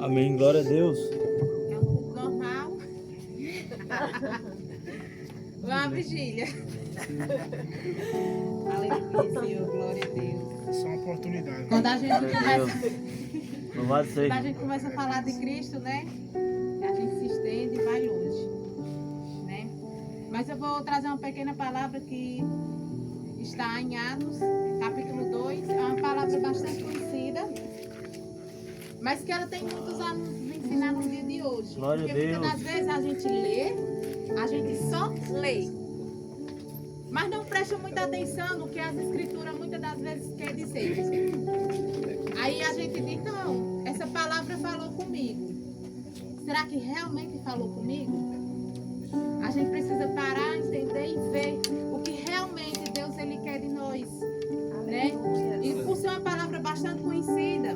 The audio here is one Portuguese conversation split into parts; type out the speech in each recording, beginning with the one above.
Amém, glória a Deus. É um culto normal. Vamos, vigília. Aleluia, Senhor, glória a Deus. É só uma oportunidade. Quando a gente Glória a começa, Deus. Louvado seja. quando a gente começa a falar de Cristo, né? A gente se estende e vai longe, né? Mas eu vou trazer uma pequena palavra que está em Atos, capítulo 2. É uma palavra bastante conhecida, mas que ela tem muitos a nos ensinar no dia de hoje. Glória a Porque Deus. muitas das vezes a gente lê, a gente só lê, mas não presta muita atenção no que as escrituras muitas das vezes quer dizer. Aí a gente diz, não, essa palavra falou comigo. Será que realmente falou comigo? A gente precisa parar, entender e ver o que realmente Deus ele quer de nós, né? E por ser uma palavra bastante conhecida,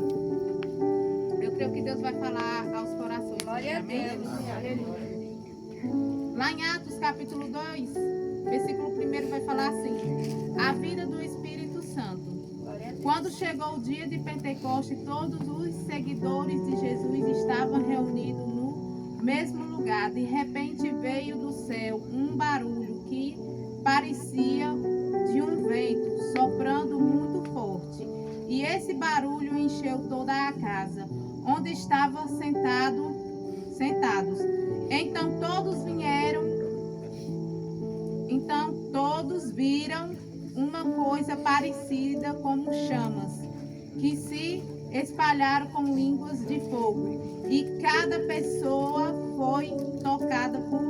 eu creio que Deus vai falar aos corações. Glória a Amém? Deus. Lá em Atos capítulo 2, versículo 1 vai falar assim: a vida do Espírito Santo. Quando chegou o dia de Pentecoste, todos os seguidores de Jesus estavam reunidos no mesmo lugar. De repente veio do céu um barulho que parecia de um vento soprando muito forte. E esse barulho encheu toda a casa, onde estavam sentados. Então todos viram uma coisa parecida como chamas, que se espalharam com línguas de fogo, e cada pessoa foi tocada por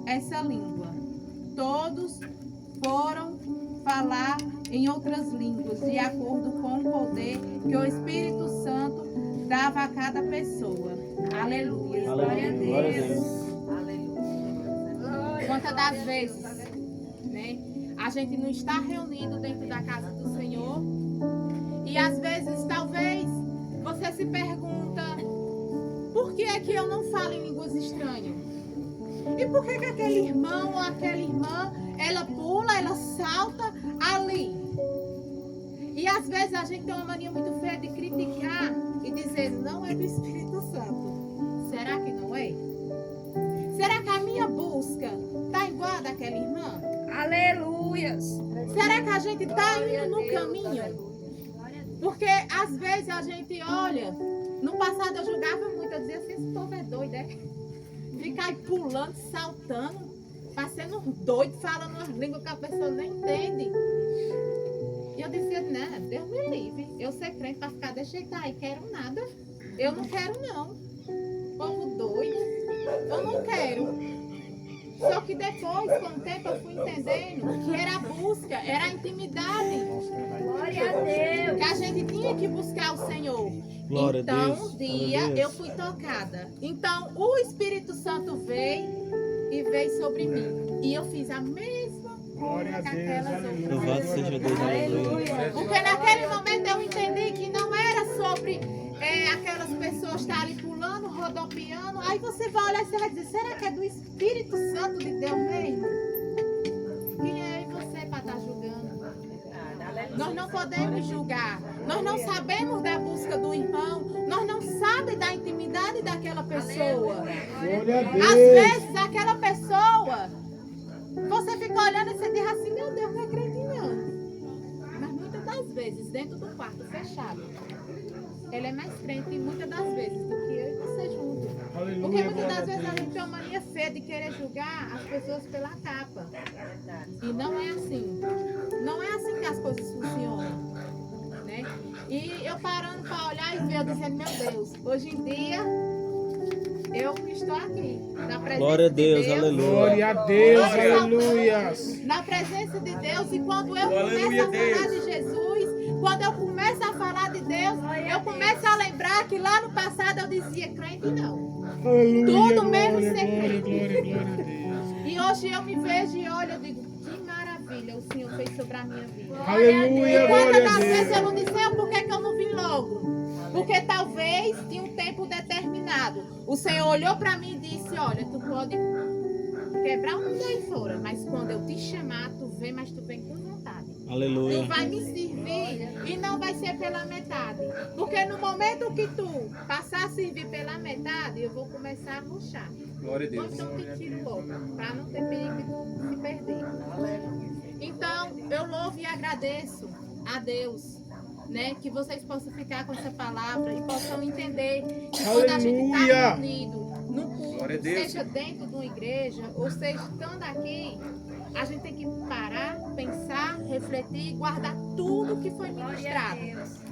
essa língua. Todos foram falar em outras línguas, de acordo com o poder que o Espírito Santo dava a cada pessoa. Aleluia. Glória a Glória a Deus. Deus. Quantas das vezes, né, a gente não está reunido dentro da casa do Senhor, e às vezes, talvez, você se pergunta, por que é que eu não falo em línguas estranhas? E por que que aquele irmão ou aquela irmã, ela pula, ela salta ali? E às vezes a gente tem uma mania muito feia de criticar e dizer, não é do Espírito Santo. Será que não é? Será que a minha busca está igual a daquela irmã? Aleluias. Será que a gente está indo no caminho? Porque às vezes a gente olha, no passado eu julgava muito, eu dizia assim, esse povo é doido, é? Ficar aí pulando, saltando, parecendo um doido, falando uma língua que a pessoa nem entende. E eu dizia, né, Deus me livre, eu ser crente para ficar desse jeito aí, quero nada. Eu não quero não. Povo doido, eu não quero. Só que depois, com o tempo, eu fui entendendo que era a busca, era a intimidade. Glória a Deus. Que a gente tinha que buscar o Senhor. Glória a Então, Deus. um dia Glória a Deus. eu fui tocada. Então, o Espírito Santo veio e veio sobre mim. E eu fiz a mesma Glória coisa a que Deus, aquelas aleluia. outras Louvado seja Deus, aleluia. porque naquele momento eu entendi que não era sobre aquelas pessoas estarem pulando, rodopiando. Aí você vai olhar e você vai dizer, será que é do Espírito Santo de Deus mesmo? Quem é você para estar julgando? Nós não podemos julgar. Nós não sabemos da busca do irmão. Nós não sabemos da intimidade daquela pessoa. Glória a Às Deus. vezes aquela pessoa, você fica olhando e você diz assim, meu Deus, não é crente não. Mas muitas das vezes, dentro do quarto fechado, ele é mais crente muitas das vezes do que eu e você juntos. Porque Aleluia, muitas glória das a vezes a Deus. gente tem uma mania feia de querer julgar as pessoas pela capa. E não é assim. Não é assim que as coisas funcionam. Né? E eu parando para olhar e ver, eu dizendo, meu Deus, hoje em dia eu estou aqui. Na presença Glória a Deus, de Deus. aleluia. Glória a Deus, Glória a aleluias. Na presença de Deus, e quando eu Aleluia, começo a falar de Jesus, quando eu começo a falar de Deus, eu começo a lembrar que lá no passado eu dizia crente não. Aleluia, Tudo menos glória, ser glória, crente. glória, glória a Deus. E hoje eu me vejo e olho, eu digo, que maravilha o Senhor fez sobre a minha vida. Aleluia, E glória quantas a das vezes eu Deus. não disse, por que que eu não vim logo? Porque talvez tinha um tempo determinado. O Senhor olhou para mim e disse, olha, tu pode quebrar um mundo aí fora, mas quando eu te chamar, tu vem, mas tu vem com vontade. Aleluia. Tu vai me servir servir e não vai ser pela metade. Porque no momento que tu passar a servir pela metade, eu vou começar a murchar. Glória a Deus. Então te tiro logo, para não ter perigo de se perder. Então, eu louvo e agradeço a Deus, né, que vocês possam ficar com essa palavra e possam entender que quando a gente está Aleluia! reunido no Glória a culto, Deus. seja dentro de uma igreja, ou seja, estando aqui, a gente tem que parar, pensar, refletir e guardar tudo que foi Glória a ministrado. Deus.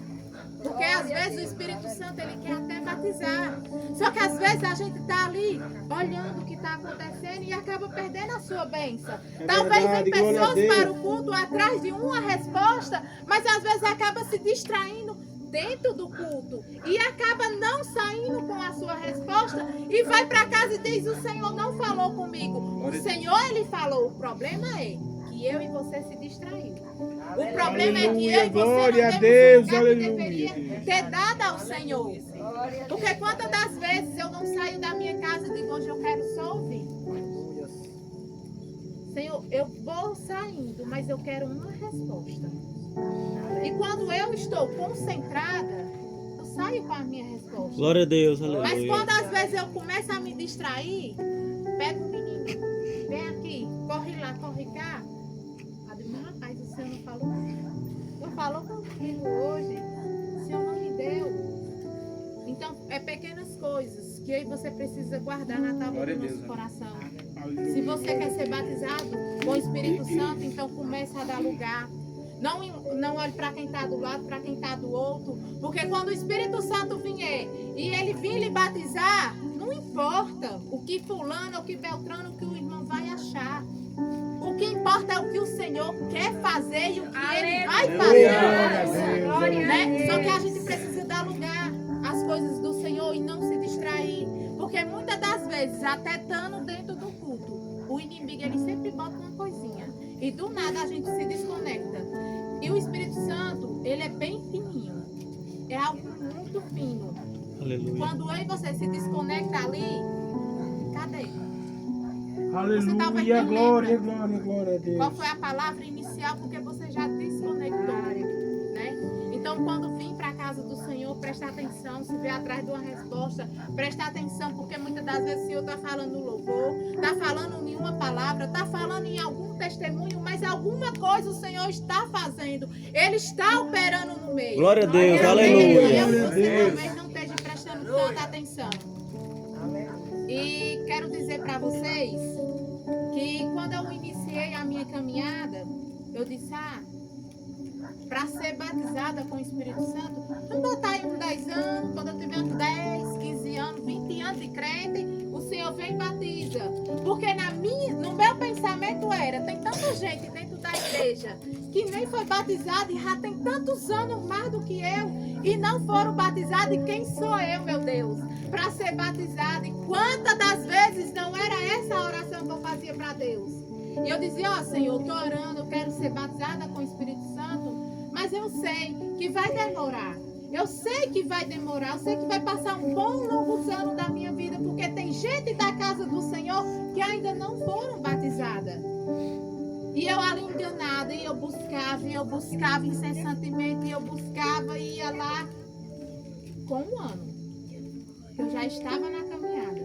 Porque às vezes o Espírito Santo ele quer até batizar. Só que às vezes a gente está ali olhando o que está acontecendo e acaba perdendo a sua bênção. Talvez verdade, vem glória a pessoas Deus. para o culto atrás de uma resposta, mas às vezes acaba se distraindo dentro do culto e acaba não saindo com a sua resposta e vai para casa e diz: o Senhor não falou comigo. O Senhor ele falou. O problema é que eu e você se distraímos. O problema é que eu e você Glória a não Deus, demos o lugar que aleluia. deveria ter dado ao Senhor. Porque quantas das vezes eu não saio da minha casa e digo: hoje eu quero só ouvir. Senhor, eu vou saindo, mas eu quero uma resposta. E quando eu estou concentrada, eu saio com a minha resposta. Glória a Deus, Mas aleluia. quando às vezes eu começo a me distrair, pega o menino, vem aqui, corre lá, corre cá. A do meu rapaz, o Senhor não falou comigo. Não falou comigo hoje. O Senhor não me deu. Então, é pequenas coisas que eu e você precisa guardar na tábua Glória do a Deus, nosso coração. Aleluia. Se você quer ser batizado com o Espírito Santo, então comece a dar lugar. Não olhe para quem está do lado, para quem está do outro. Porque quando o Espírito Santo vier e ele vir lhe batizar, não importa o que fulano, o que Beltrano, o que o irmão vai achar. O que importa é o que o Senhor quer fazer e o que ele vai Glória a fazer. Deus. Glória a Né? Deus. Só que a gente precisa dar lugar às coisas do Senhor e não se distrair. Porque muitas das vezes, até estando dentro do culto, o inimigo ele sempre bota uma coisinha. E do nada a gente se desconecta. E o Espírito Santo, ele é bem fininho. É algo muito fino. Aleluia. Quando eu e você se desconecta ali, cadê? Aleluia, glória, glória, glória a Deus. Qual foi a palavra inicial? Porque você já desconectou, né? Então, quando vir para a casa do Senhor, presta atenção. Se vier atrás de uma resposta, presta atenção, porque muitas das vezes o Senhor está falando no louvor, está falando em uma palavra, está falando em algum testemunho, mas alguma coisa o Senhor está fazendo. Ele está operando no meio. Glória a Deus, Eu aleluia. você talvez não esteja prestando tanta atenção. E quero dizer para vocês que quando eu iniciei a minha caminhada, eu disse: para ser batizada com o Espírito Santo, vamos botar aí uns 10 anos, quando eu tiver uns 10, 15 anos, 20 anos de crente, o Senhor vem e batiza. Porque no meu pensamento era: tem tanta gente dentro da igreja que nem foi batizada e já tem tantos anos mais do que eu e não foram batizados. E quem sou eu, meu Deus, para ser batizada? E quantas das vezes não era essa a oração que eu fazia para Deus? E eu dizia: ó Senhor, eu estou orando, eu quero ser batizada com o Espírito Santo, mas eu sei que vai demorar. Eu sei que vai demorar, eu sei que vai passar um bom longo ano da minha vida, porque tem gente da casa do Senhor que ainda não foram batizadas. E eu ali enganada, e eu buscava incessantemente, e eu buscava e ia lá. Com um ano, eu já estava na caminhada,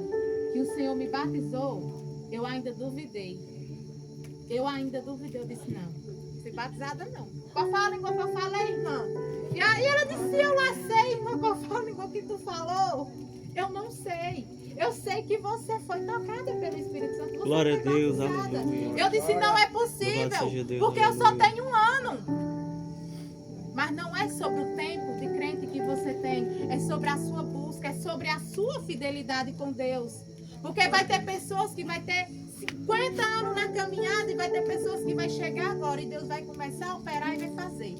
que o Senhor me batizou, eu ainda duvidei. Eu disse: não, ser batizada não. Qual foi a língua que eu falei, irmã? E aí ela disse: eu lá sei, irmã, qual foi a língua que tu falou? Eu não sei. Eu sei que você foi tocada pelo Espírito Santo. Você Glória a foi Deus, batizada. aleluia. Eu disse: não é Louvado possível, seja Deus, porque eu só aleluia. tenho um ano. Mas não é sobre o tempo de crente que você tem, é sobre a sua busca, é sobre a sua fidelidade com Deus. Porque vai ter pessoas que vai ter 50 anos na caminhada e vai ter pessoas que vai chegar agora e Deus vai começar a operar e vai fazer.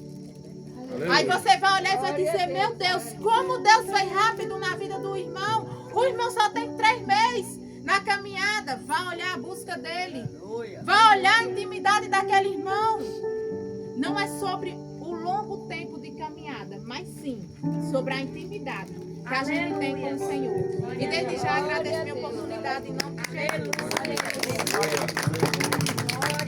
Aí você vai olhar e vai dizer: meu Deus, como Deus foi rápido na vida do irmão. O irmão só tem 3 meses na caminhada. Vai olhar a busca dele. Vai olhar a intimidade daquele irmão. Não é sobre o longo tempo de caminhada, mas sim sobre a intimidade que a gente tem com o Senhor. E desde já agradeço a minha oportunidade em nome de Jesus.